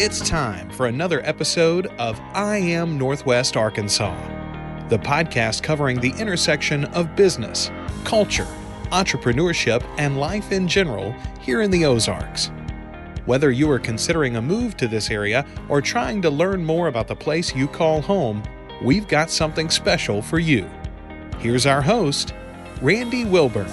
It's time for another episode of I Am Northwest Arkansas, the podcast covering the intersection of business, culture, entrepreneurship, and life in general here in the Ozarks. Whether you are considering a move to this area or trying to learn more about the place you call home, we've got something special for you. Here's our host, Randy Wilburn.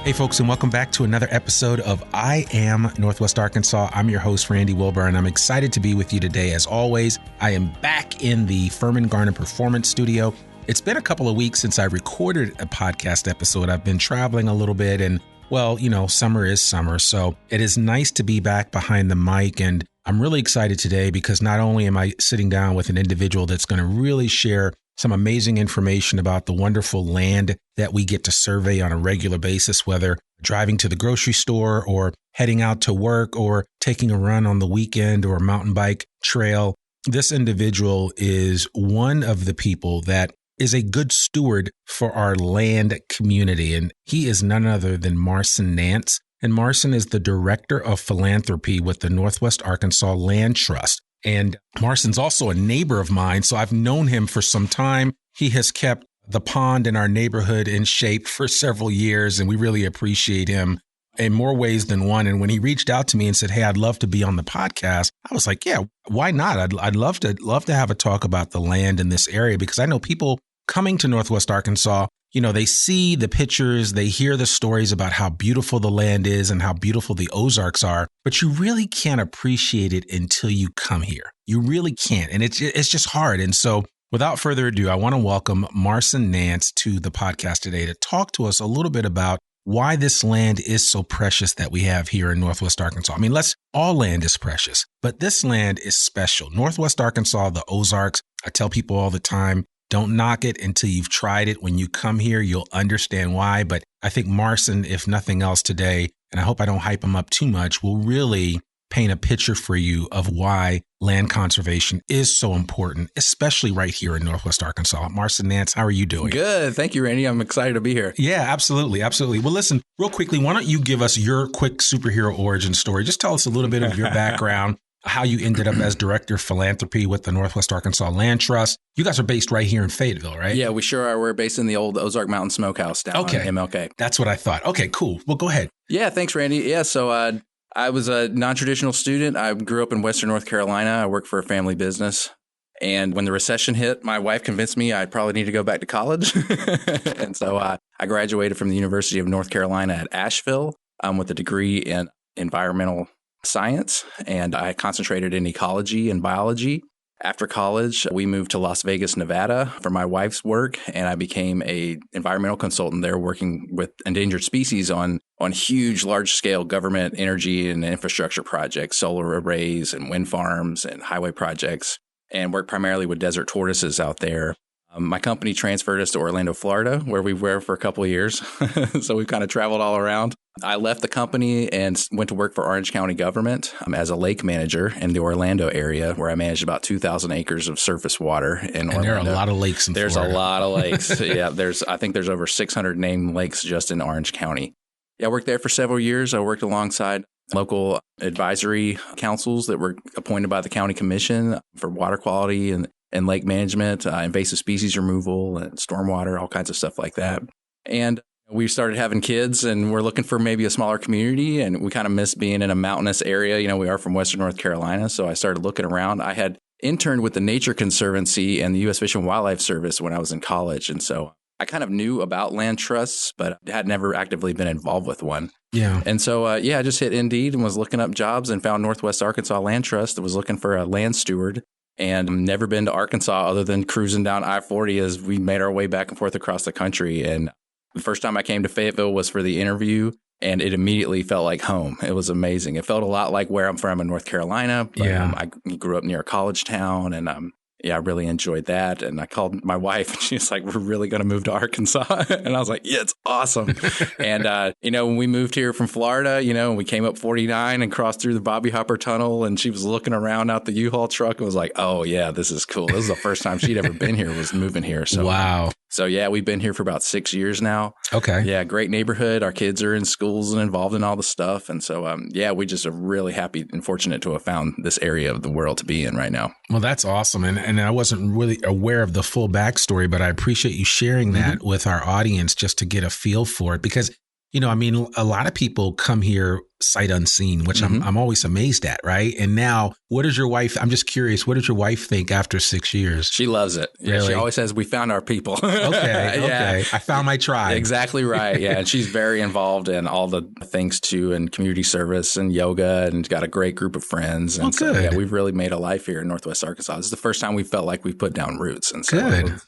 Hey folks, and welcome back to another episode of I Am Northwest Arkansas. I'm your host, Randy Wilburn. I'm excited to be with you today. As always, I am back in the Furman Garner Performance Studio. It's been a couple of weeks since I recorded a podcast episode. I've been traveling a little bit and, well, summer is summer. So it is nice to be back behind the mic. And I'm really excited today because not only am I sitting down with an individual that's going to really share some amazing information about the wonderful land that we get to survey on a regular basis, whether driving to the grocery store or heading out to work or taking a run on the weekend or a mountain bike trail. This individual is one of the people that is a good steward for our land community, and he is none other than Marson Nance. And Marson is the Director of Philanthropy with the Northwest Arkansas Land Trust. And Marson's also a neighbor of mine, so I've known him for some time. He has kept the pond in our neighborhood in shape for several years, and we really appreciate him in more ways than one. And when he reached out to me and said, "Hey, I'd love to be on the podcast," I was like, "Yeah, why not? I'd love to have a talk about the land in this area," because I know people coming to Northwest Arkansas, they see the pictures, they hear the stories about how beautiful the land is and how beautiful the Ozarks are, but you really can't appreciate it until you come here. You really can't. And it's just hard. And so without further ado, I want to welcome Marson Nance to the podcast today to talk to us a little bit about why this land is so precious that we have here in Northwest Arkansas. I mean, all land is precious, but this land is special. Northwest Arkansas, the Ozarks, I tell people all the time, don't knock it until you've tried it. When you come here, you'll understand why. But I think Marson, if nothing else today, and I hope I don't hype him up too much, will really paint a picture for you of why land conservation is so important, especially right here in Northwest Arkansas. Marson Nance, how are you doing? Good. Thank you, Randy. I'm excited to be here. Yeah, absolutely. Absolutely. Well, listen, real quickly, why don't you give us your quick superhero origin story? Just tell us a little bit of your background. How you ended up as Director of Philanthropy with the Northwest Arkansas Land Trust. You guys are based right here in Fayetteville, right? Yeah, we sure are. We're based in the old Ozark Mountain Smokehouse down on MLK. That's what I thought. Okay, cool. Well, go ahead. Yeah, thanks, Randy. Yeah, so I was a non-traditional student. I grew up in Western North Carolina. I worked for a family business. And when the recession hit, my wife convinced me I probably need to go back to college. And so I graduated from the University of North Carolina at Asheville with a degree in environmental science, and I concentrated in ecology and biology. After college, we moved to Las Vegas, Nevada for my wife's work, and I became a environmental consultant there working with endangered species on huge, large-scale government energy and infrastructure projects, solar arrays and wind farms and highway projects, and worked primarily with desert tortoises out there. My company transferred us to Orlando, Florida, where we were for a couple of years. So we've kind of traveled all around. I left the company and went to work for Orange County government as a lake manager in the Orlando area, where I managed about 2,000 acres of surface water in Orlando. And there are a lot of lakes in Florida. There's a lot of lakes. Yeah, I think there's over 600 named lakes just in Orange County. Yeah, I worked there for several years. I worked alongside local advisory councils that were appointed by the county commission for water quality and lake management, invasive species removal and stormwater, all kinds of stuff like that. And we started having kids and we're looking for maybe a smaller community, and we kind of miss being in a mountainous area. We are from Western North Carolina. So I started looking around. I had interned with the Nature Conservancy and the U.S. Fish and Wildlife Service when I was in college. And so I kind of knew about land trusts, but had never actively been involved with one. Yeah. And so, I just hit Indeed and was looking up jobs and found Northwest Arkansas Land Trust that was looking for a land steward. And never been to Arkansas other than cruising down I-40 as we made our way back and forth across the country. And the first time I came to Fayetteville was for the interview, and it immediately felt like home. It was amazing. It felt a lot like where I'm from in North Carolina. But, I grew up near a college town, and I really enjoyed that. And I called my wife, and she's like, "We're really going to move to Arkansas." And I was like, "Yeah, it's awesome." And, when we moved here from Florida, and we came up 49 and crossed through the Bobby Hopper Tunnel, and she was looking around out the U-Haul truck and was like, "Oh, yeah, this is cool." This is the first time she'd ever been here, was moving here. So wow. So yeah, we've been here for about 6 years now. Okay. Yeah, great neighborhood. Our kids are in schools and involved in all the stuff. And so, yeah, we just are really happy and fortunate to have found this area of the world to be in right now. Well, that's awesome. And I wasn't really aware of the full backstory, but I appreciate you sharing that with our audience just to get a feel for it. Because, I mean, a lot of people come here sight unseen, which I'm always amazed at, right? And now, I'm just curious, what does your wife think after 6 years? She loves it. Yeah, really? She always says, we found our people. Okay. Yeah. I found my tribe. Exactly right. Yeah. And she's very involved in all the things too, and community service and yoga, and got a great group of friends. And so, good. yeah, we've really made a life here in Northwest Arkansas. This is the first time we felt like we put down roots. And so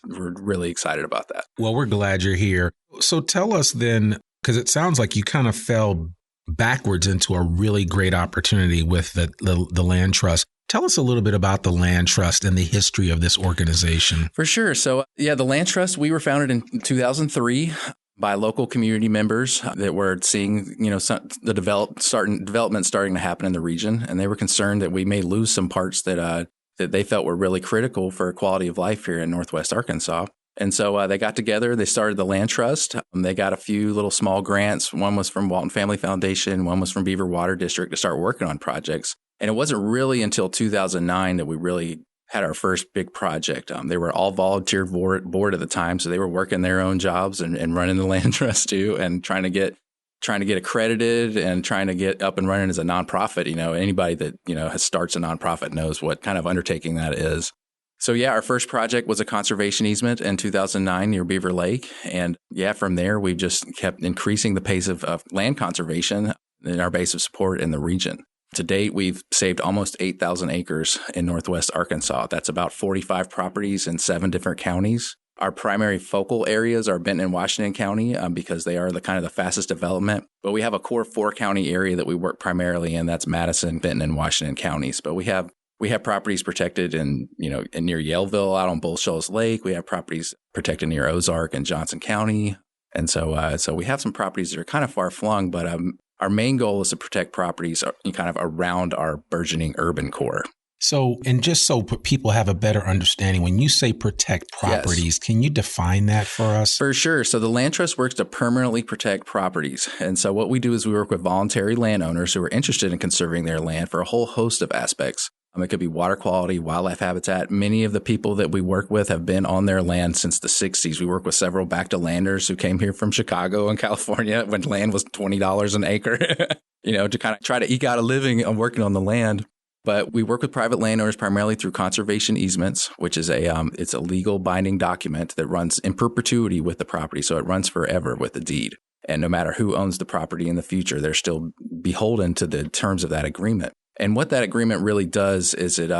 we're really excited about that. Well, we're glad you're here. So tell us then, because it sounds like you kind of fell backwards into a really great opportunity with the land trust. Tell us a little bit about the land trust and the history of this organization. For sure. So yeah, the land trust, we were founded in 2003 by local community members that were seeing, the development starting to happen in the region. And they were concerned that we may lose some parts that they felt were really critical for quality of life here in Northwest Arkansas. And so they got together, they started the land trust. They got a few little small grants. One was from Walton Family Foundation. One was from Beaver Water District to start working on projects. And it wasn't really until 2009 that we really had our first big project. They were all volunteer board at the time. So they were working their own jobs and running the land trust too, and trying to get accredited and trying to get up and running as a nonprofit. Anybody that, starts a nonprofit knows what kind of undertaking that is. So yeah, our first project was a conservation easement in 2009 near Beaver Lake. And yeah, from there, we've just kept increasing the pace of land conservation in our base of support in the region. To date, we've saved almost 8,000 acres in Northwest Arkansas. That's about 45 properties in 7 different counties. Our primary focal areas are Benton and Washington County because they are the kind of the fastest development. But we have a core 4-county area that we work primarily in. That's Madison, Benton, and Washington counties. But we have properties protected in near Yaleville out on Bull Shoals Lake. We have properties protected near Ozarks and Johnson County. And so we have some properties that are kind of far flung, but our main goal is to protect properties kind of around our burgeoning urban core. So, and just so people have a better understanding, when you say protect properties, Can you define that for us? For sure. So the land trust works to permanently protect properties. And so what we do is we work with voluntary landowners who are interested in conserving their land for a whole host of aspects. It could be water quality, wildlife habitat. Many of the people that we work with have been on their land since the 60s. We work with several back-to-landers who came here from Chicago and California when land was $20 an acre, to kind of try to eke out a living on working on the land. But we work with private landowners primarily through conservation easements, which is it's a legal binding document that runs in perpetuity with the property. So it runs forever with the deed. And no matter who owns the property in the future, they're still beholden to the terms of that agreement. And what that agreement really does is it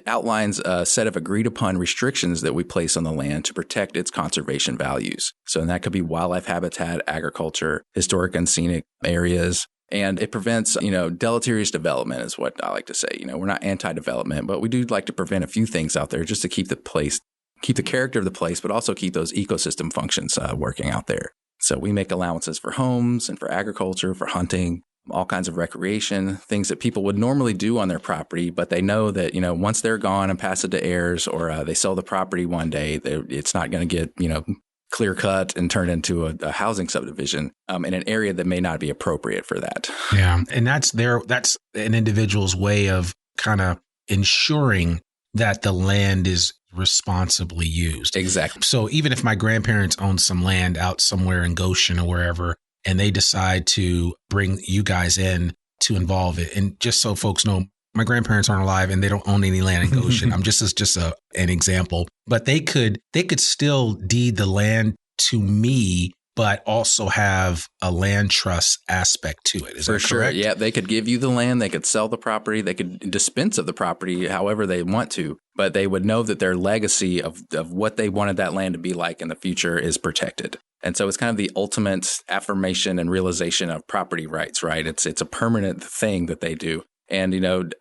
outlines a set of agreed upon restrictions that we place on the land to protect its conservation values. So that could be wildlife habitat, agriculture, historic and scenic areas. And it prevents, deleterious development is what I like to say. We're not anti-development, but we do like to prevent a few things out there just to keep the character of the place, but also keep those ecosystem functions working out there. So we make allowances for homes and for agriculture, for hunting, all kinds of recreation, things that people would normally do on their property, but they know that, once they're gone and pass it to heirs or they sell the property one day, it's not going to get, clear cut and turned into a housing subdivision in an area that may not be appropriate for that. Yeah. And that's an individual's way of kind of ensuring that the land is responsibly used. Exactly. So even if my grandparents own some land out somewhere in Goshen or wherever, and they decide to bring you guys in to involve it. And just so folks know, my grandparents aren't alive and they don't own any land in Goshen. I'm just an example. But they could still deed the land to me, but also have a land trust aspect to it. Is that correct? For sure. Yeah, they could give you the land. They could sell the property. They could dispense of the property however they want to. But they would know that their legacy of what they wanted that land to be like in the future is protected. And so it's kind of the ultimate affirmation and realization of property rights, right? It's a permanent thing that they do. And,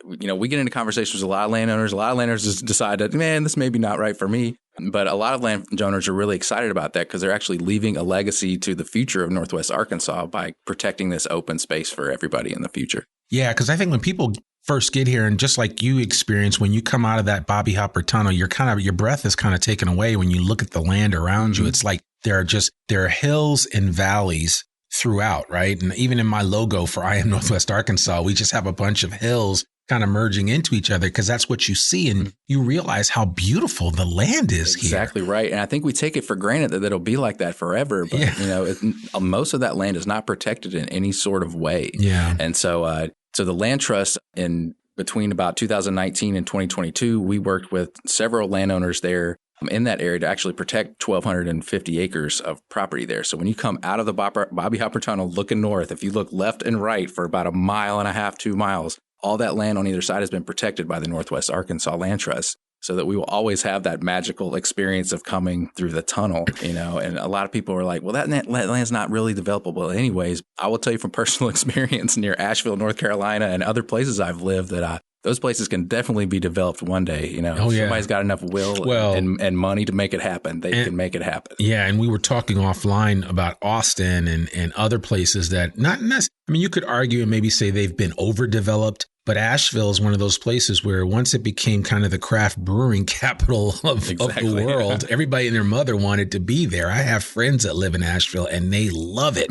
we get into conversations with a lot of landowners. A lot of landowners just decide that, man, this may be not right for me. But a lot of landowners are really excited about that because they're actually leaving a legacy to the future of Northwest Arkansas by protecting this open space for everybody in the future. Yeah, because I think when people first get here, and just like you experience when you come out of that Bobby Hopper tunnel, your breath is kind of taken away when you look at the land around you. It's like there are hills and valleys throughout, right? And even in my logo for I Am Northwest Arkansas, we just have a bunch of hills kind of merging into each other because that's what you see, and you realize how beautiful the land is here. Exactly right. And I think we take it for granted that it'll be like that forever, but most of that land is not protected in any sort of way. Yeah. And so the Land Trust, in between about 2019 and 2022, we worked with several landowners there in that area to actually protect 1,250 acres of property there. So when you come out of the Bobby Hopper Tunnel looking north, if you look left and right for about 1.5 miles, 2 miles, all that land on either side has been protected by the Northwest Arkansas Land Trust, so that we will always have that magical experience of coming through the tunnel, and a lot of people are like, well, that land's not really developable anyways. I will tell you from personal experience near Asheville, North Carolina, and other places I've lived that those places can definitely be developed one day. If somebody's got enough will and money to make it happen, they can make it happen. Yeah. And we were talking offline about Austin and other places that not necessarily, you could argue and maybe say they've been overdeveloped, but Asheville is one of those places where once it became kind of the craft brewing capital of the world, everybody and their mother wanted to be there. I have friends that live in Asheville and they love it,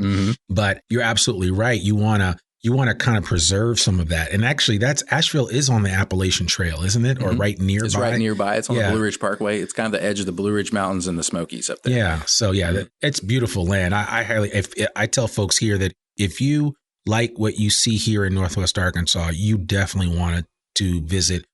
but you're absolutely right. You want to kind of preserve some of that. And actually Asheville is on the Appalachian Trail, isn't it? Or right nearby? It's right nearby. It's on the Blue Ridge Parkway. It's kind of the edge of the Blue Ridge Mountains and the Smokies up there. Yeah. So it's beautiful land. I tell folks here that if you like what you see here in Northwest Arkansas, you definitely want to visit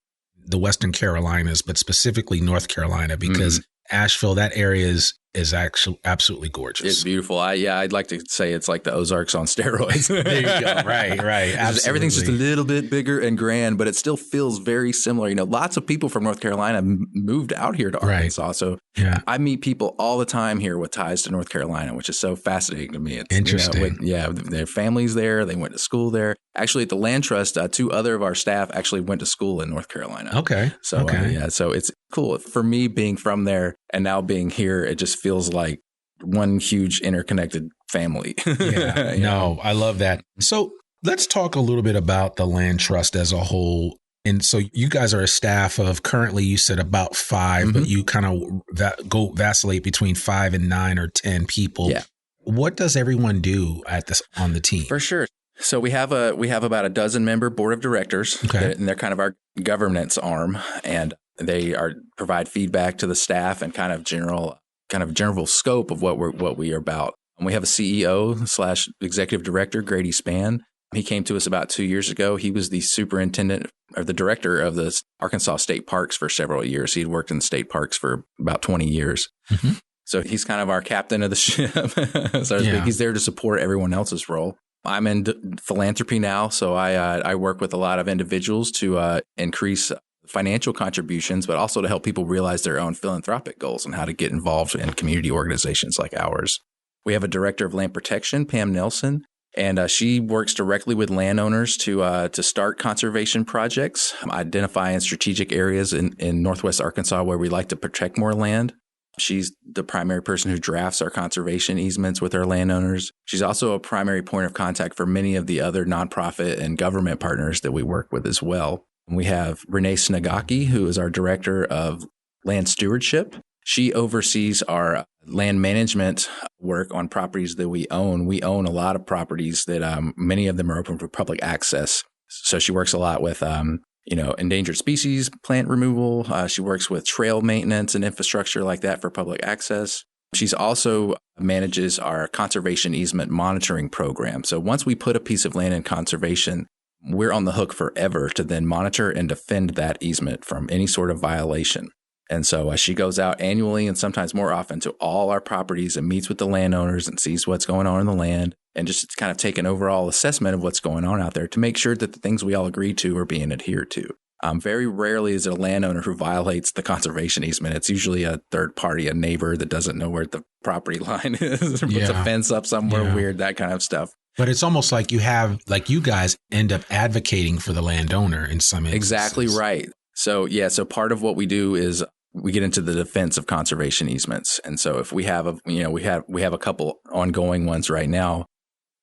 the Western Carolinas, but specifically North Carolina, because Asheville, that area is actually absolutely gorgeous. It's beautiful. I'd like to say it's like the Ozarks on steroids. There you go. Right. Absolutely. Everything's just a little bit bigger and grand, but it still feels very similar. Lots of people from North Carolina moved out here to Arkansas. Right. So I meet people all the time here with ties to North Carolina, which is so fascinating to me. It's interesting. Their families there. They went to school there. Actually, at the Land Trust, 2 other of our staff actually went to school in North Carolina. Okay. So so it's cool for me being from there and now being here. It just feels like one huge interconnected family. No, I love that. So let's talk a little bit about the Land Trust as a whole. And so you guys are a staff of, currently you said about 5, but you kind of vacillate between 5 and 9 or 10 people. Yeah. What does everyone do on the team? For sure. So we have about a dozen member board of directors, and they're kind of our governance arm, and they provide feedback to the staff and kind of general scope of what we are about. And we have a CEO / executive director, Grady Spann. He came to us about 2 years ago. He was the superintendent or the director of the Arkansas State Parks for several years. He'd worked in the state parks for about 20 years. So he's kind of our captain of the ship. So he's there to support everyone else's role. I'm in philanthropy now, so I work with a lot of individuals to increase financial contributions, but also to help people realize their own philanthropic goals and how to get involved in community organizations like ours. We have a director of land protection, Pam Nelson, and she works directly with landowners to start conservation projects, identifying strategic areas in Northwest Arkansas where we like to protect more land. She's the primary person who drafts our conservation easements with our landowners. She's also a primary point of contact for many of the other nonprofit and government partners that we work with as well. We have Renee Snagaki, who is our director of land stewardship. She oversees our land management work on properties that we own. We own a lot of properties that many of them are open for public access. So she works a lot with endangered species, plant removal. She works with trail maintenance and infrastructure like that for public access. She's also manages our conservation easement monitoring program. So once we put a piece of land in conservation, we're on the hook forever to then monitor and defend that easement from any sort of violation. And so she goes out annually and sometimes more often to all our properties and meets with the landowners and sees what's going on in the land and just kind of take an overall assessment of what's going on out there to make sure that the things we all agree to are being adhered to. Very rarely is it a landowner who violates the conservation easement. It's usually a third party, a neighbor that doesn't know where the property line is or puts a fence up somewhere weird, that kind of stuff. But it's almost like you guys end up advocating for the landowner in some instances. Exactly right. So part of what we do is we get into the defense of conservation easements. And so if we have we have a couple ongoing ones right now,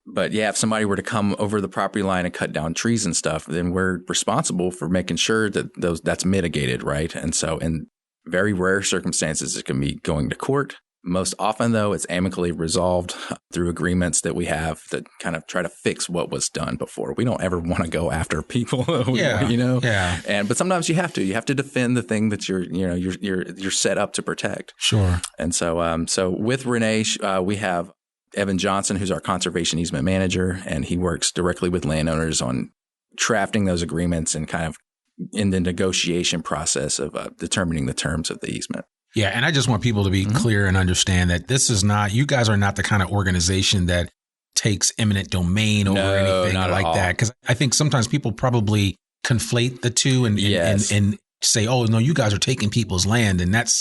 But yeah, if somebody were to come over the property line and cut down trees and stuff, then we're responsible for making sure that that's mitigated, right? And so in very rare circumstances, it can be going to court. Most often, though, it's amicably resolved through agreements that we have that kind of try to fix what was done before. We don't ever want to go after people, but sometimes you have to defend the thing that you're set up to protect. Sure. And so with Renee, we have Evan Johnson, who's our conservation easement manager, and he works directly with landowners on drafting those agreements and kind of in the negotiation process of determining the terms of the easement. Yeah. And I just want people to be clear and understand that this is not, you guys are not the kind of organization that takes eminent domain over anything like that. Because I think sometimes people probably conflate the two and say, oh, no, you guys are taking people's land. And that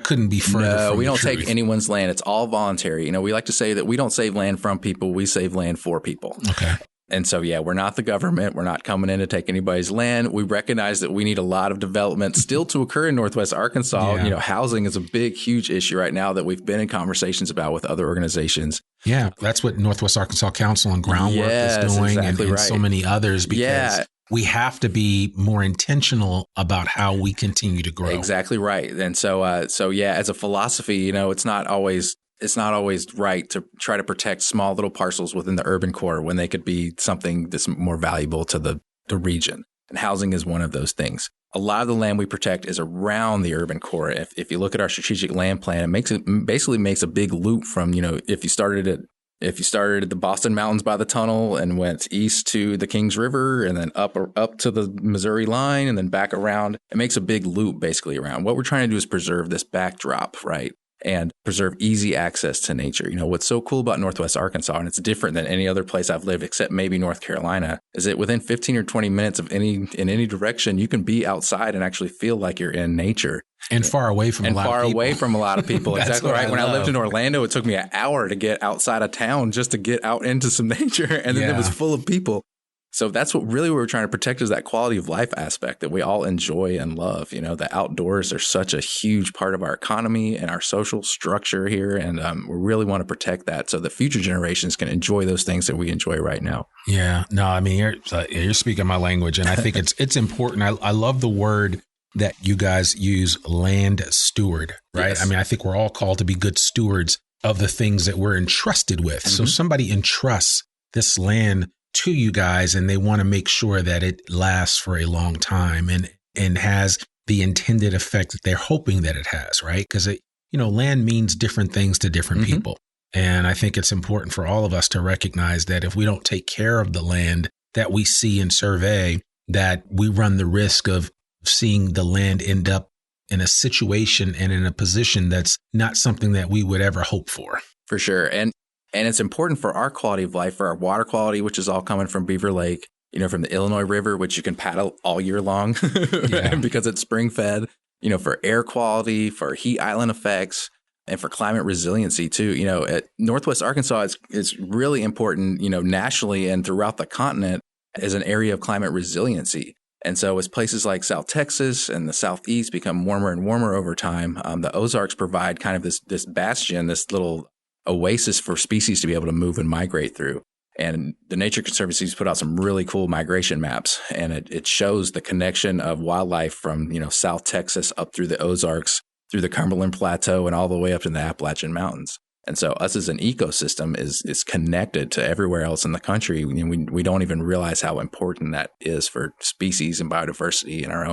couldn't be further from the truth. No, we don't take anyone's land. It's all voluntary. We like to say that we don't save land from people. We save land for people. Okay. And so, we're not the government. We're not coming in to take anybody's land. We recognize that we need a lot of development still to occur in Northwest Arkansas. Yeah. Housing is a big, huge issue right now that we've been in conversations about with other organizations. Yeah, that's what Northwest Arkansas Council on Groundwork is doing, exactly and so many others, because we have to be more intentional about how we continue to grow. Exactly right. And so as a philosophy, it's not always right to try to protect small little parcels within the urban core when they could be something that's more valuable to the region. And housing is one of those things. A lot of the land we protect is around the urban core. If you look at our strategic land plan, it basically makes a big loop from, if you started at the Boston Mountains by the tunnel and went east to the Kings River and then up to the Missouri line and then back around, it makes a big loop basically around. What we're trying to do is preserve this backdrop, right? And preserve easy access to nature. What's so cool about Northwest Arkansas, and it's different than any other place I've lived except maybe North Carolina, is that within 15 or 20 minutes of in any direction, you can be outside and actually feel like you're in nature. And far away from a lot of people. Exactly right. When I lived in Orlando, it took me an hour to get outside of town just to get out into some nature. And then it was full of people. So that's what we're trying to protect, is that quality of life aspect that we all enjoy and love. The outdoors are such a huge part of our economy and our social structure here. And we really want to protect that so that future generations can enjoy those things that we enjoy right now. Yeah. No, I mean, you're speaking my language, and I think it's important. I love the word that you guys use, land steward, right? Yes. I mean, I think we're all called to be good stewards of the things that we're entrusted with. So somebody entrusts this land to you guys, and they want to make sure that it lasts for a long time and has the intended effect that they're hoping that it has, right? Because land means different things to different people. And I think it's important for all of us to recognize that if we don't take care of the land that we see and survey, that we run the risk of seeing the land end up in a situation and in a position that's not something that we would ever hope for. For sure. And it's important for our quality of life, for our water quality, which is all coming from Beaver Lake, from the Illinois River, which you can paddle all year long because it's spring fed, for air quality, for heat island effects, and for climate resiliency too. At Northwest Arkansas, it's really important, nationally and throughout the continent as an area of climate resiliency. And so as places like South Texas and the Southeast become warmer and warmer over time, the Ozarks provide kind of this bastion, this little oasis for species to be able to move and migrate through. And the Nature Conservancy's put out some really cool migration maps, and it shows the connection of wildlife from, South Texas up through the Ozarks, through the Cumberland Plateau, and all the way up to the Appalachian Mountains. And so us as an ecosystem is connected to everywhere else in the country. We don't even realize how important that is for species and biodiversity and our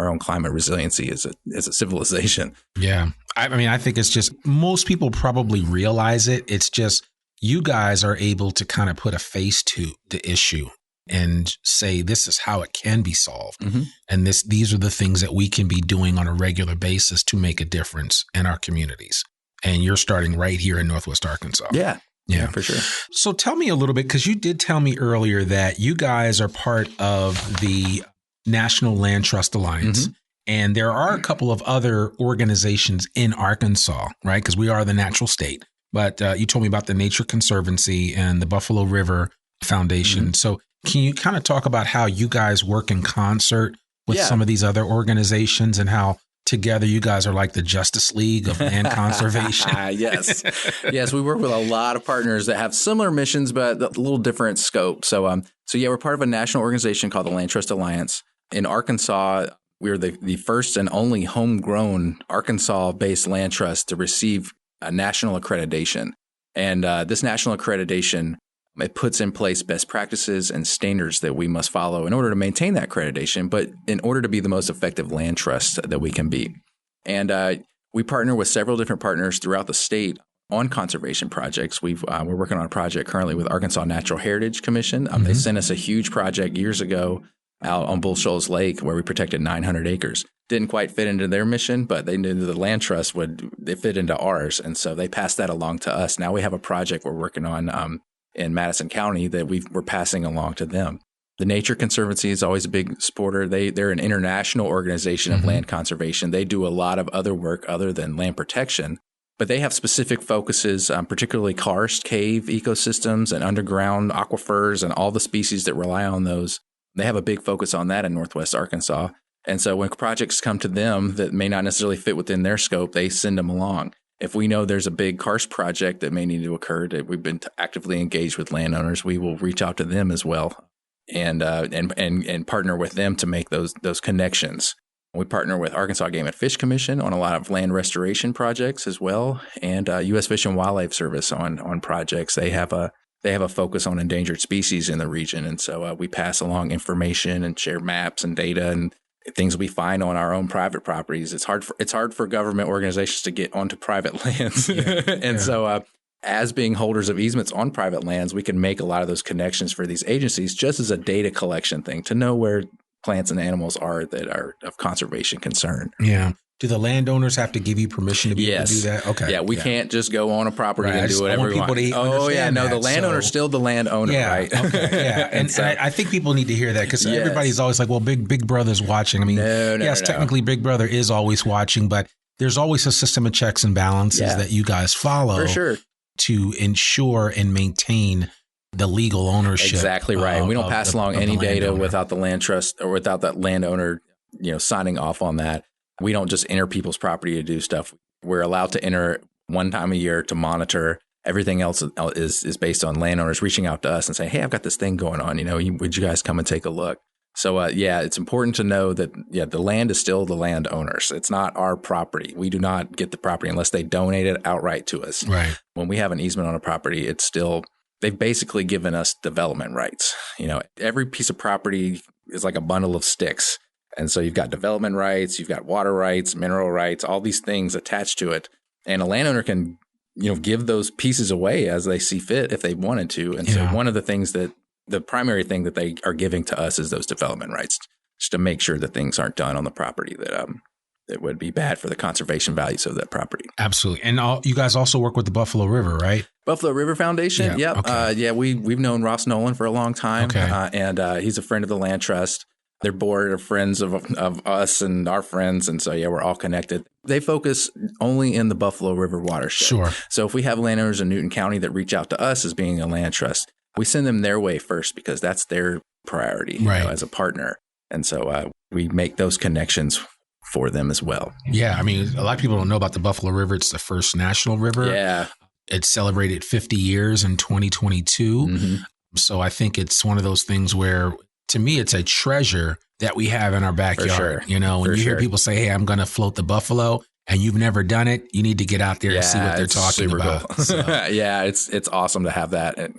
own climate resiliency as a civilization. Yeah. I mean, I think it's just most people probably realize it. It's just you guys are able to kind of put a face to the issue and say this is how it can be solved. And these are the things that we can be doing on a regular basis to make a difference in our communities. And you're starting right here in Northwest Arkansas. Yeah, for sure. So tell me a little bit, because you did tell me earlier that you guys are part of the National Land Trust Alliance. And there are a couple of other organizations in Arkansas, right? Because we are the natural state. But you told me about the Nature Conservancy and the Buffalo River Foundation. So can you kind of talk about how you guys work in concert with some of these other organizations and how together, you guys are like the Justice League of land conservation. Yes. Yes, we work with a lot of partners that have similar missions, but a little different scope. So yeah, we're part of a national organization called the Land Trust Alliance. In Arkansas, we're the first and only homegrown Arkansas-based land trust to receive a national accreditation. And this national accreditation, it puts in place best practices and standards that we must follow in order to maintain that accreditation, but in order to be the most effective land trust that we can be. And we partner with several different partners throughout the state on conservation projects. We're working on a project currently with Arkansas Natural Heritage Commission. They sent us a huge project years ago out on Bull Shoals Lake where we protected 900 acres. Didn't quite fit into their mission, but they knew the land trust would fit into ours. And so they passed that along to us. Now we have a project we're working on in Madison County that we're passing along to them. The Nature Conservancy is always a big supporter. They're an international organization of land conservation. They do a lot of other work other than land protection, but they have specific focuses, particularly karst cave ecosystems and underground aquifers and all the species that rely on those. They have a big focus on that in Northwest Arkansas. And so when projects come to them that may not necessarily fit within their scope, they send them along. If we know there's a big karst project that may need to occur, that we've been actively engaged with landowners, we will reach out to them as well and partner with them to make those connections. We partner with Arkansas Game and Fish Commission on a lot of land restoration projects as well, and U.S. Fish and Wildlife Service on projects. They have a focus on endangered species in the region, and so we pass along information and share maps and data and things we find on our own private properties. It's hard for government organizations to get onto private lands. So as being holders of easements on private lands, we can make a lot of those connections for these agencies just as a data collection thing to know where plants and animals are that are of conservation concern. Yeah. Do the landowners have to give you permission to be able to do that? Okay. Yeah, we can't just go on a property and do whatever we want. The landowner's still the landowner, right? Okay. Yeah. And I think people need to hear that because everybody's always like, well, Big Brother's watching. I mean, technically Big Brother is always watching, but there's always a system of checks and balances that you guys follow for sure to ensure and maintain the legal ownership. Exactly right. We don't pass along any data without the land trust or without that landowner, signing off on that. We don't just enter people's property to do stuff. We're allowed to enter one time a year to monitor. Everything else is based on landowners reaching out to us and saying, hey, I've got this thing going on. Would you guys come and take a look? So, it's important to know that, the land is still the landowners. It's not our property. We do not get the property unless they donate it outright to us. Right. When we have an easement on a property, it's still, they've basically given us development rights. Every piece of property is like a bundle of sticks. And so you've got development rights, you've got water rights, mineral rights, all these things attached to it. And a landowner can, give those pieces away as they see fit if they wanted to. And so one of the primary thing that they are giving to us is those development rights, just to make sure that things aren't done on the property that would be bad for the conservation values of that property. Absolutely. And you guys also work with the Buffalo River, right? Buffalo River Foundation. Yeah. Yep. Okay. We've known Ross Nolan for a long time. Okay. And he's a friend of the Land Trust. Their board are friends of us and our friends. And so, we're all connected. They focus only in the Buffalo River watershed. Sure. So if we have landowners in Newton County that reach out to us as being a land trust, we send them their way first because that's their priority as a partner. And so we make those connections for them as well. Yeah. I mean, a lot of people don't know about the Buffalo River. It's the first national river. Yeah. It celebrated 50 years in 2022. Mm-hmm. So I think it's one of those things where, to me, it's a treasure that we have in our backyard. For sure. When you hear people say, hey, I'm going to float the buffalo, and you've never done it, you need to get out there and see what they're talking about. Cool. So. It's awesome to have that,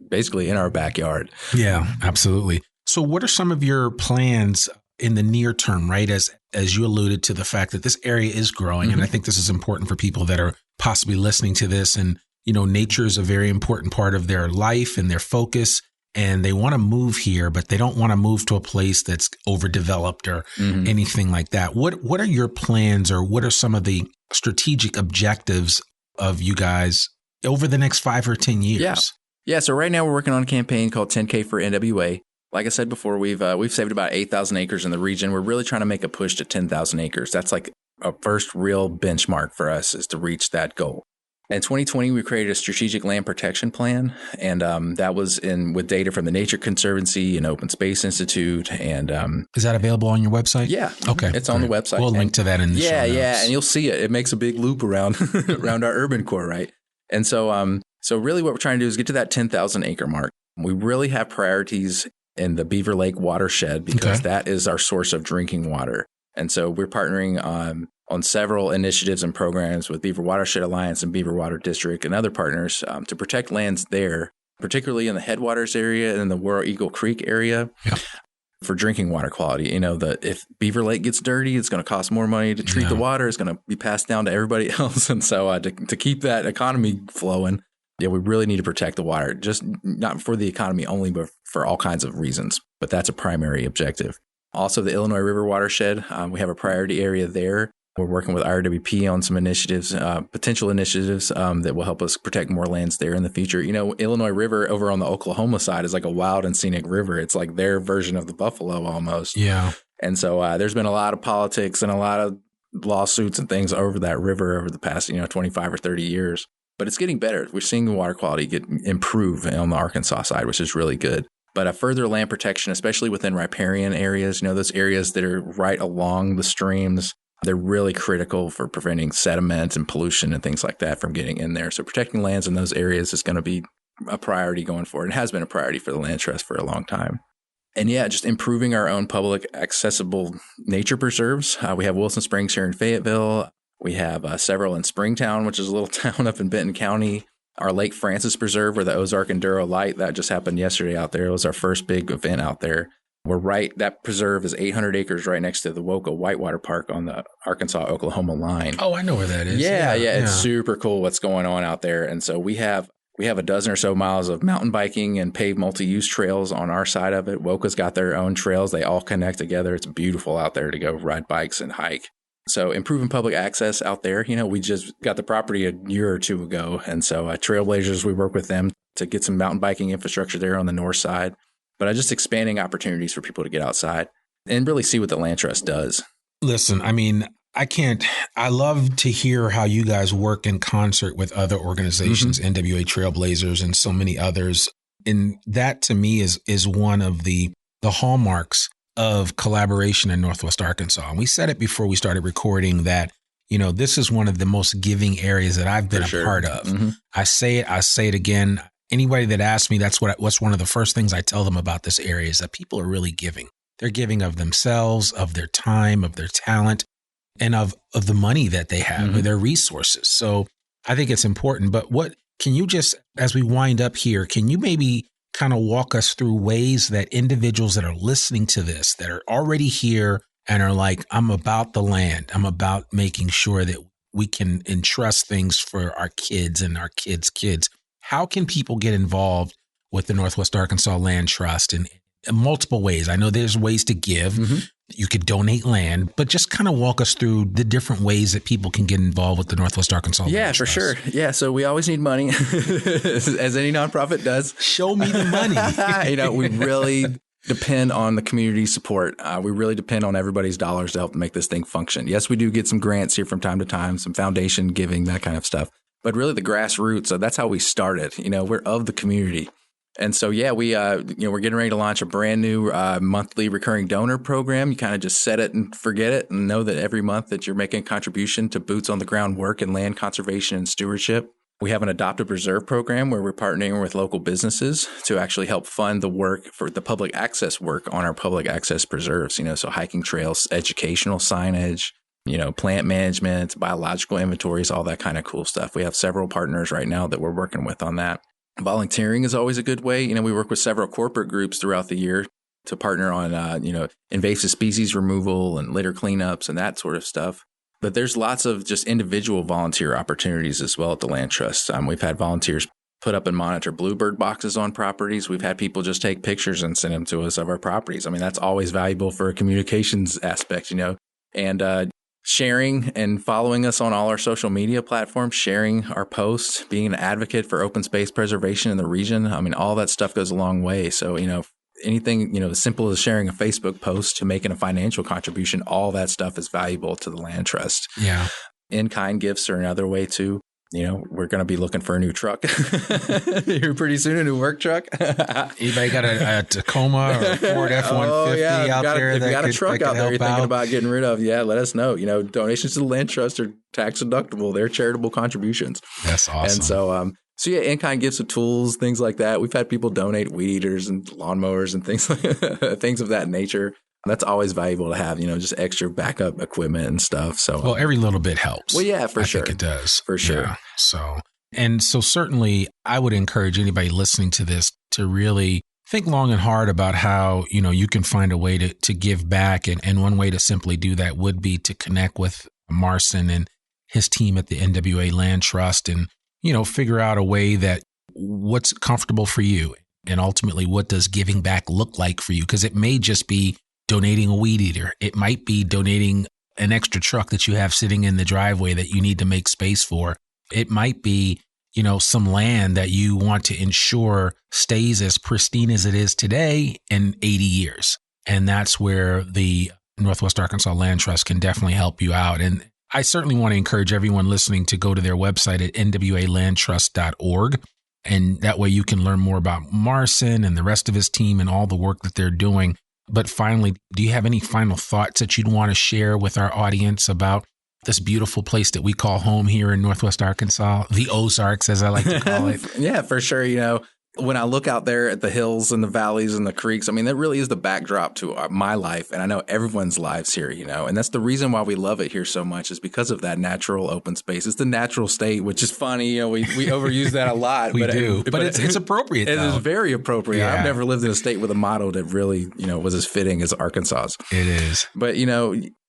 basically in our backyard. Yeah, absolutely. So what are some of your plans in the near term, right? As you alluded to the fact that this area is growing, and I think this is important for people that are possibly listening to this. And, nature is a very important part of their life and their focus. And they want to move here, but they don't want to move to a place that's overdeveloped or anything like that. What are your plans, or what are some of the strategic objectives of you guys over the next 5 or 10 years? Yeah. So right now we're working on a campaign called 10K for NWA. Like I said before, we've saved about 8,000 acres in the region. We're really trying to make a push to 10,000 acres. That's like a first real benchmark for us, is to reach that goal. In 2020, we created a strategic land protection plan, and that was with data from the Nature Conservancy and Open Space Institute. And is that available on your website? Yeah. Okay. It's on the website. We'll link to that in the show notes. Yeah. And you'll see it. It makes a big loop around around our urban core, right? And so really what we're trying to do is get to that 10,000 acre mark. We really have priorities in the Beaver Lake watershed because that is our source of drinking water. And so we're partnering on several initiatives and programs with Beaver Watershed Alliance and Beaver Water District and other partners to protect lands there, particularly in the headwaters area and in the War Eagle Creek area for drinking water quality. If Beaver Lake gets dirty, it's going to cost more money to treat the water. It's going to be passed down to everybody else. And so to keep that economy flowing, we really need to protect the water, just not for the economy only, but for all kinds of reasons. But that's a primary objective. Also, the Illinois River watershed, we have a priority area there. We're working with IRWP on some initiatives, potential initiatives that will help us protect more lands there in the future. Illinois River over on the Oklahoma side is like a wild and scenic river. It's like their version of the buffalo almost. Yeah. And so there's been a lot of politics and a lot of lawsuits and things over that river over the past, 25 or 30 years. But it's getting better. We're seeing the water quality improve on the Arkansas side, which is really good. But a further land protection, especially within riparian areas, those areas that are right along the streams, they're really critical for preventing sediment and pollution and things like that from getting in there. So protecting lands in those areas is going to be a priority going forward. It has been a priority for the Land Trust for a long time. And just improving our own public accessible nature preserves. We have Wilson Springs here in Fayetteville. We have several in Springtown, which is a little town up in Benton County. Our Lake Francis Preserve, where the Ozark Enduro Light, that just happened yesterday out there. It was our first big event out there. That preserve is 800 acres right next to the Woka Whitewater Park on the Arkansas-Oklahoma line. Oh, I know where that is. Yeah. It's super cool what's going on out there. And so we have a dozen or so miles of mountain biking and paved multi-use trails on our side of it. Woka's got their own trails. They all connect together. It's beautiful out there to go ride bikes and hike. So improving public access out there. We just got the property a year or two ago. And so Trailblazers, we work with them to get some mountain biking infrastructure there on the north side. But just expanding opportunities for people to get outside and really see what the Land Trust does. Listen, I love to hear how you guys work in concert with other organizations, NWA Trailblazers and so many others. And that to me is one of the hallmarks of collaboration in Northwest Arkansas. And we said it before we started recording that, this is one of the most giving areas that I've been a part of. Mm-hmm. I say it again. Anybody that asks me, what's one of the first things I tell them about this area is that people are really giving. They're giving of themselves, of their time, of their talent, and of the money that they have, or their resources. So I think it's important. But can you just, as we wind up here, can you maybe kind of walk us through ways that individuals that are listening to this, that are already here and are like, I'm about the land, I'm about making sure that we can entrust things for our kids and our kids' kids. How can people get involved with the Northwest Arkansas Land Trust in multiple ways? I know there's ways to give. You could donate land, but just kind of walk us through the different ways that people can get involved with the Northwest Arkansas Land Trust. Yeah, for sure. Yeah, so we always need money, as any nonprofit does. Show me the money. We really depend on the community support. We really depend on everybody's dollars to help make this thing function. Yes, we do get some grants here from time to time, some foundation giving, that kind of stuff. But really the grassroots, so that's how we started. We're of the community. And so, we're getting ready to launch a brand new monthly recurring donor program. You kind of just set it and forget it and know that every month that you're making a contribution to boots on the ground work in land conservation and stewardship. We have an Adopt a Preserve program where we're partnering with local businesses to actually help fund the work for the public access work on our public access preserves, so hiking trails, educational signage, plant management, biological inventories, all that kind of cool stuff. We have several partners right now that we're working with on that. Volunteering is always a good way. We work with several corporate groups throughout the year to partner on, invasive species removal and litter cleanups and that sort of stuff. But there's lots of just individual volunteer opportunities as well at the Land Trust. We've had volunteers put up and monitor bluebird boxes on properties. We've had people just take pictures and send them to us of our properties. That's always valuable for a communications aspect, and sharing and following us on all our social media platforms, sharing our posts, being an advocate for open space preservation in the region. All that stuff goes a long way. So, anything, as simple as sharing a Facebook post to making a financial contribution, all that stuff is valuable to the Land Trust. Yeah. In-kind gifts are another way too. we're going to be looking for a new truck here pretty soon, a new work truck. Anybody got a Tacoma or a Ford F-150 out there? If you got a truck out there you're thinking about getting rid of, let us know. Donations to the Land Trust are tax deductible. They're charitable contributions. That's awesome. And so, in-kind gifts of tools, things like that. We've had people donate weed eaters and lawnmowers and things things of that nature. That's always valuable to have, just extra backup equipment and stuff. So, well, every little bit helps. Well, yeah, for sure. I think it does. For sure. Yeah. So certainly I would encourage anybody listening to this to really think long and hard about how, you can find a way to give back. And one way to simply do that would be to connect with Marson and his team at the NWA Land Trust and, figure out a way that what's comfortable for you. And ultimately, what does giving back look like for you? Because it may just be donating a weed eater. It might be donating an extra truck that you have sitting in the driveway that you need to make space for. It might be, some land that you want to ensure stays as pristine as it is today in 80 years. And that's where the Northwest Arkansas Land Trust can definitely help you out. And I certainly want to encourage everyone listening to go to their website at nwalandtrust.org. And that way you can learn more about Marson and the rest of his team and all the work that they're doing. But finally, do you have any final thoughts that you'd want to share with our audience about this beautiful place that we call home here in Northwest Arkansas, the Ozarks, as I like to call it? Yeah, for sure. When I look out there at the hills and the valleys and the creeks, that really is the backdrop to my life. And I know everyone's lives here, and that's the reason why we love it here so much is because of that natural open space. It's the natural state, which is funny. We overuse that a lot. But it's appropriate. It is very appropriate. Yeah. I've never lived in a state with a motto that really, was as fitting as Arkansas's. It is. But,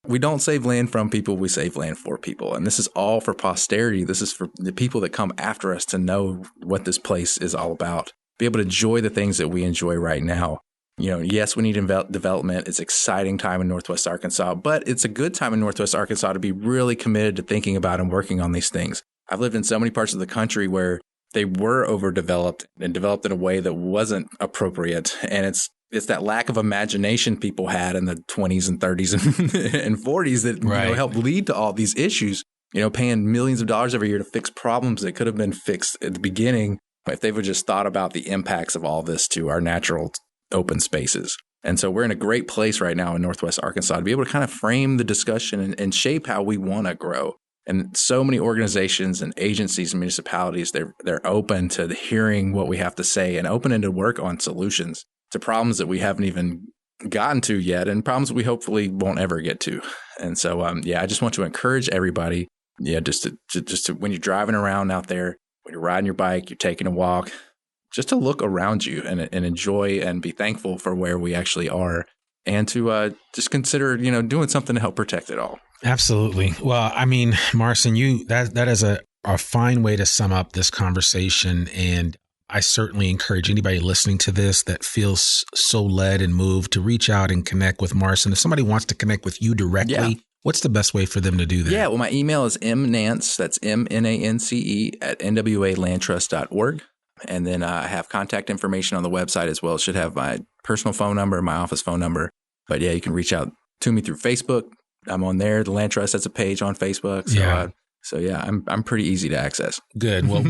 we don't save land from people. We save land for people. And this is all for posterity. This is for the people that come after us to know what this place is all about. Be able to enjoy the things that we enjoy right now. Yes, we need development. It's an exciting time in Northwest Arkansas, but it's a good time in Northwest Arkansas to be really committed to thinking about and working on these things. I've lived in so many parts of the country where they were overdeveloped and developed in a way that wasn't appropriate. And it's that lack of imagination people had in the 20s and 30s and 40s that helped lead to all these issues, paying millions of dollars every year to fix problems that could have been fixed at the beginning if they would just thought about the impacts of all this to our natural open spaces. And so we're in a great place right now in Northwest Arkansas to be able to kind of frame the discussion and shape how we want to grow. And so many organizations and agencies and municipalities, they're open to hearing what we have to say and open to work on solutions to problems that we haven't even gotten to yet and problems we hopefully won't ever get to. And so, I just want to encourage everybody, just to when you're driving around out there, when you're riding your bike, you're taking a walk, just to look around you and enjoy and be thankful for where we actually are and to just consider, doing something to help protect it all. Absolutely. Well, Marson, that is a fine way to sum up this conversation. And I certainly encourage anybody listening to this that feels so led and moved to reach out and connect with Marson. If somebody wants to connect with you directly, what's the best way for them to do that? Yeah, well, my email is mnance, that's MNANCE @nwalandtrust.org. And then I have contact information on the website as well. It should have my personal phone number, my office phone number. But you can reach out to me through Facebook. I'm on there. The Land Trust has a page on Facebook. So, I'm pretty easy to access. Good. Well,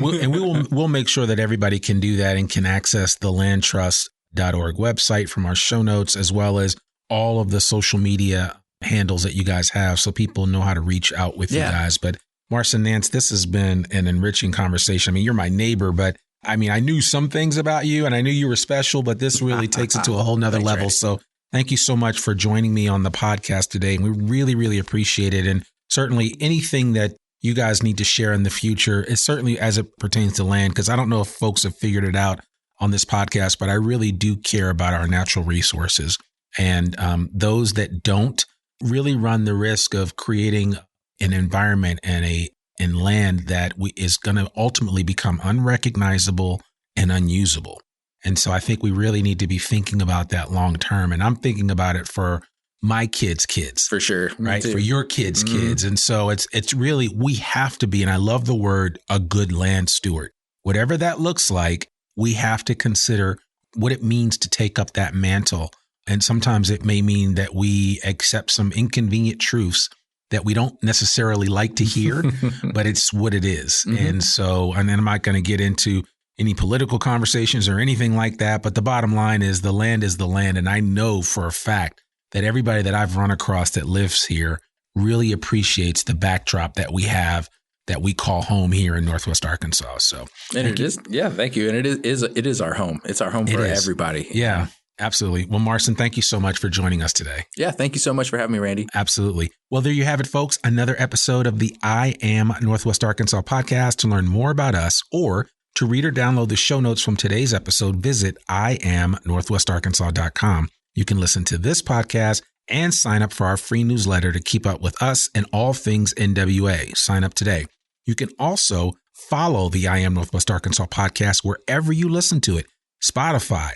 we'll make sure that everybody can do that and can access the landtrust.org website from our show notes, as well as all of the social media handles that you guys have, so people know how to reach out with you guys. But Marson Nance, this has been an enriching conversation. You're my neighbor, but I knew some things about you and I knew you were special, but this really takes it to a whole nother level. Right. So thank you so much for joining me on the podcast today. And we really, really appreciate it. And certainly anything that you guys need to share in the future, is certainly as it pertains to land, because I don't know if folks have figured it out on this podcast, but I really do care about our natural resources. And those that don't really run the risk of creating an environment and land that is going to ultimately become unrecognizable and unusable. And so I think we really need to be thinking about that long term. And I'm thinking about it for my kids' kids. For sure. Right. For your kids' kids. And so it's really, we have to be, and I love the word, a good land steward. Whatever that looks like, we have to consider what it means to take up that mantle. And sometimes it may mean that we accept some inconvenient truths that we don't necessarily like to hear, but it's what it is. Mm-hmm. And so, and I'm not going to get into any political conversations or anything like that. But the bottom line is the land is the land. And I know for a fact that everybody that I've run across that lives here really appreciates the backdrop that we have, that we call home here in Northwest Arkansas. So, and it is, thank you. And it is our home. It's our home for everybody. Yeah, absolutely. Well, Marson, thank you so much for joining us today. Yeah, thank you so much for having me, Randy. Absolutely. Well, there you have it, folks. Another episode of the I Am Northwest Arkansas podcast. To learn more about us or to read or download the show notes from today's episode, visit iamnorthwestarkansas.com. You can listen to this podcast and sign up for our free newsletter to keep up with us and all things NWA. Sign up today. You can also follow the I Am Northwest Arkansas podcast wherever you listen to it. Spotify,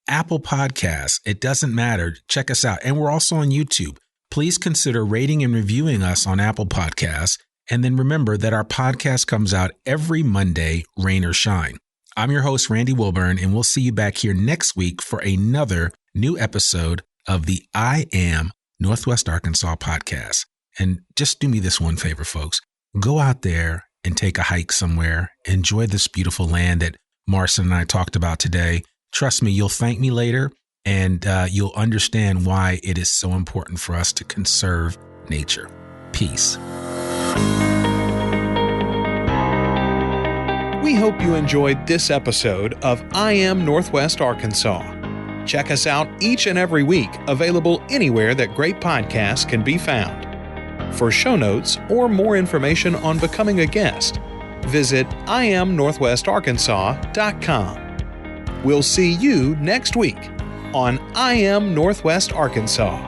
Apple Podcasts, it doesn't matter. Check us out. And we're also on YouTube. Please consider rating and reviewing us on Apple Podcasts. And then remember that our podcast comes out every Monday, rain or shine. I'm your host, Randy Wilburn, and we'll see you back here next week for another new episode of the I Am Northwest Arkansas podcast. And just do me this one favor, folks. Go out there and take a hike somewhere. Enjoy this beautiful land that Marson and I talked about today. Trust me, you'll thank me later, and you'll understand why it is so important for us to conserve nature. Peace. We hope you enjoyed this episode of I Am Northwest Arkansas. Check us out each and every week, available anywhere that great podcasts can be found. For show notes or more information on becoming a guest, visit iamnorthwestarkansas.com. We'll see you next week on I Am Northwest Arkansas.